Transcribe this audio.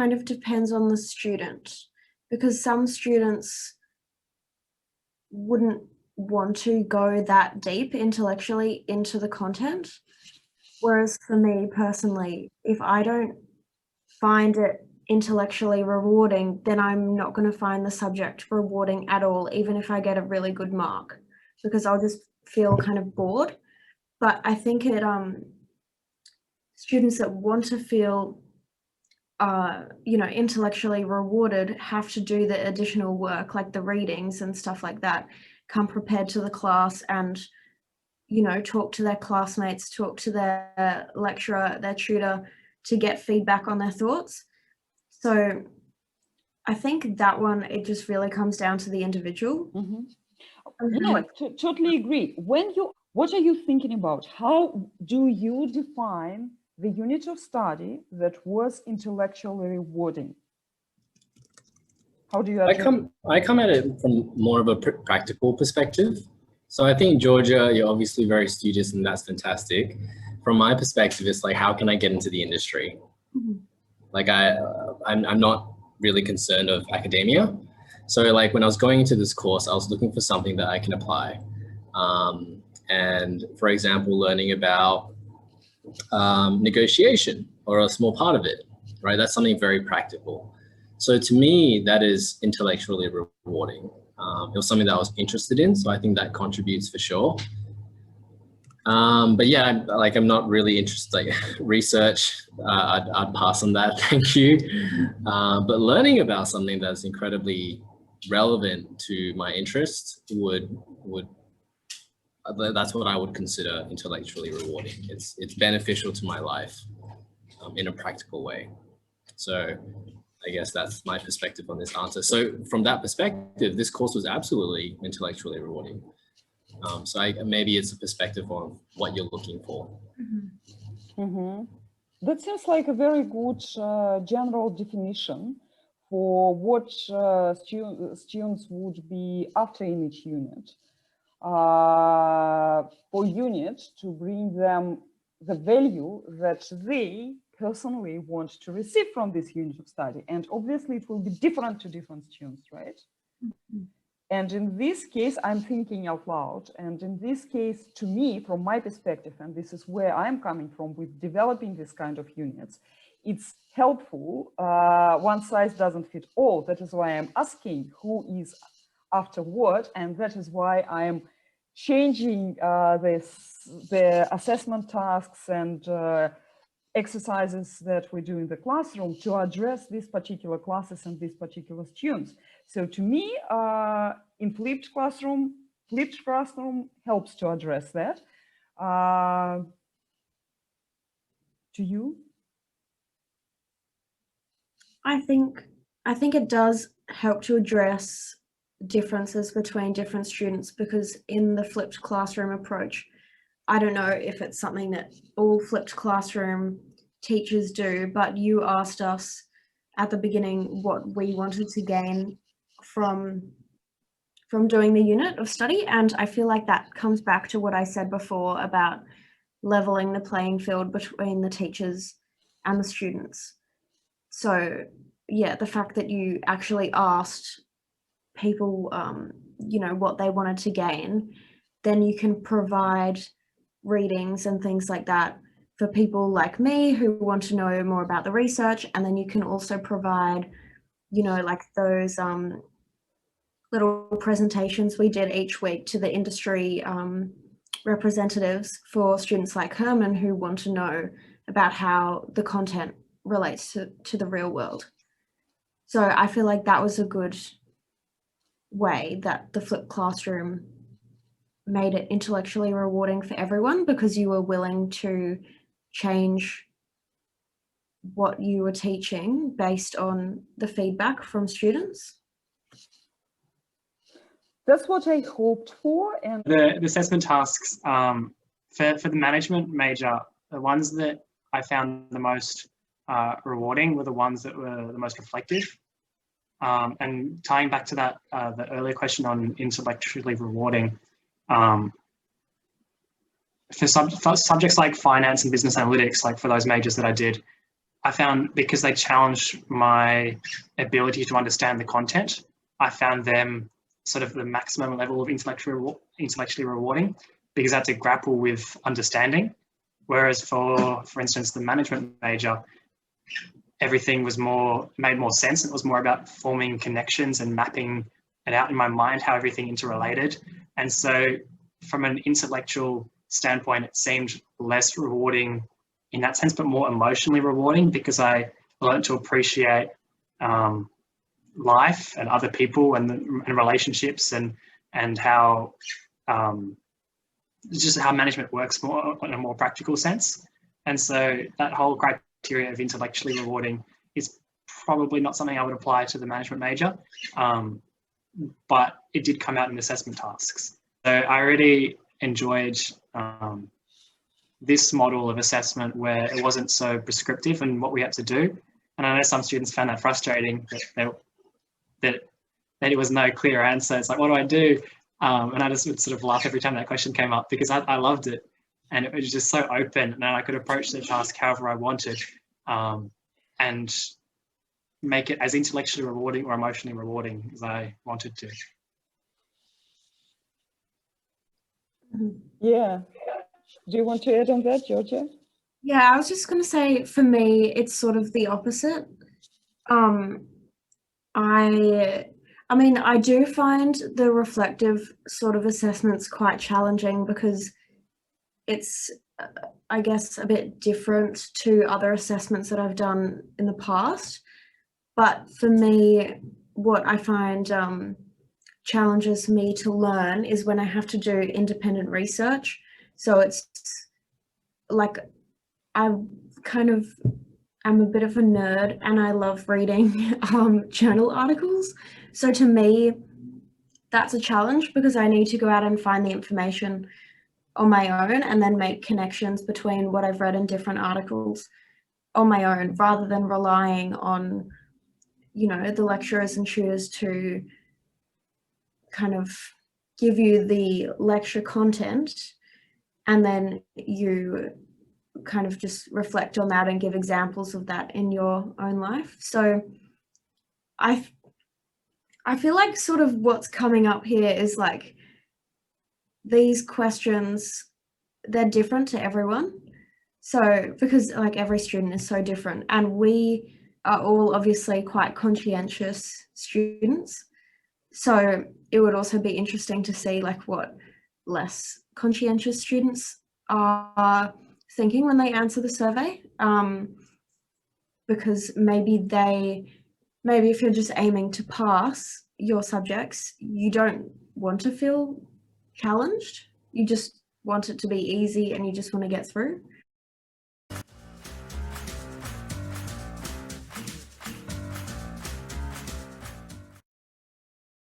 kind of depends on the student, because some students wouldn't want to go that deep intellectually into the content. Whereas for me personally, if I don't find it intellectually rewarding, then I'm not going to find the subject rewarding at all, even if I get a really good mark, because I'll just feel kind of bored. But I think it students that want to feel intellectually rewarded have to do the additional work, like the readings and stuff like that, come prepared to the class and, talk to their classmates, talk to their lecturer, their tutor, to get feedback on their thoughts. So I think that one, it just really comes down to the individual. Yeah, totally agree. What are you thinking about? How do you define the unit of study that was intellectually rewarding? How do you I come at it from more of a practical perspective. So I think, Georgia, you're obviously very studious and that's fantastic. From my perspective, it's like, how can I get into the industry? Like I'm not really concerned of academia. So like when I was going into this course, I was looking for something that I can apply. And for example, learning about negotiation or a small part of it, right? That's something very practical. So to me, that is intellectually rewarding. It was something that I was interested in, so I think that contributes for sure. But yeah, I'm not really interested, like research, I'd pass on that, thank you. But learning about something that's incredibly relevant to my interests that's what I would consider intellectually rewarding. It's beneficial to my life in a practical way. So I guess that's my perspective on this answer. So from that perspective, this course was absolutely intellectually rewarding. So maybe it's a perspective on what you're looking for. That seems like a very good general definition for what students would be after in each unit. For unit to bring them the value that they personally want to receive from this unit of study. And obviously it will be different to different students, right? And in this case, I'm thinking out loud. And in this case, to me, from my perspective, and this is where I'm coming from with developing this kind of units, it's helpful. One size doesn't fit all. That is why I'm asking who is after what, and that is why I am changing the assessment tasks and exercises that we do in the classroom to address these particular classes and these particular students. So to me, in flipped classroom helps to address that. To you? I think it does help to address differences between different students, because in the flipped classroom approach, I don't know if it's something that all flipped classroom teachers do, but you asked us at the beginning what we wanted to gain from doing the unit of study, and I feel like that comes back to what I said before about leveling the playing field between the teachers and the students. So yeah, the fact that you actually asked people what they wanted to gain, then you can provide readings and things like that for people like me who want to know more about the research, and then you can also provide like those little presentations we did each week to the industry representatives for students like Herman who want to know about how the content relates to the real world. So I feel like that was a good way that the flipped classroom made it intellectually rewarding for everyone, because you were willing to change what you were teaching based on the feedback from students. That's what I hoped for. And the assessment tasks for the management major, the ones that I found the most rewarding were the ones that were the most reflective. And tying back to that, the earlier question on intellectually rewarding, for subjects like finance and business analytics, like for those majors that I did, I found, because they challenged my ability to understand the content, I found them sort of the maximum level of intellectually rewarding, because I had to grapple with understanding. Whereas for instance, the management major, everything was made more sense. It was more about forming connections and mapping it out in my mind, how everything interrelated. And so from an intellectual standpoint, it seemed less rewarding in that sense, but more emotionally rewarding, because I learned to appreciate life and other people and relationships and how just how management works more in a more practical sense. And so that whole criteria of intellectually rewarding is probably not something I would apply to the management major, but it did come out in assessment tasks. So I really enjoyed this model of assessment where it wasn't so prescriptive in what we had to do. And I know some students found that frustrating, that it was no clear answer. It's like, what do I do? And I just would sort of laugh every time that question came up, because I loved it. And it was just so open, and I could approach the task however I wanted, and make it as intellectually rewarding or emotionally rewarding as I wanted to. Yeah. Do you want to add on that, Georgia? Yeah, I was just going to say, for me, it's sort of the opposite. I mean, I do find the reflective sort of assessments quite challenging, because it's, I guess, a bit different to other assessments that I've done in the past. But for me, what I find challenges me to learn is when I have to do independent research. So it's like, I'm a bit of a nerd, and I love reading journal articles. So to me, that's a challenge, because I need to go out and find the information on my own and then make connections between what I've read in different articles on my own, rather than relying on, you know, the lecturers and tutors to kind of give you the lecture content, and then you kind of just reflect on that and give examples of that in your own life. So I feel like sort of what's coming up here is like, these questions, they're different to everyone. So because like every student is so different, and we are all obviously quite conscientious students. So it would also be interesting to see like what less conscientious students are thinking when they answer the survey, because maybe if you're just aiming to pass your subjects, you don't want to feel challenged, you just want it to be easy and you just want to get through.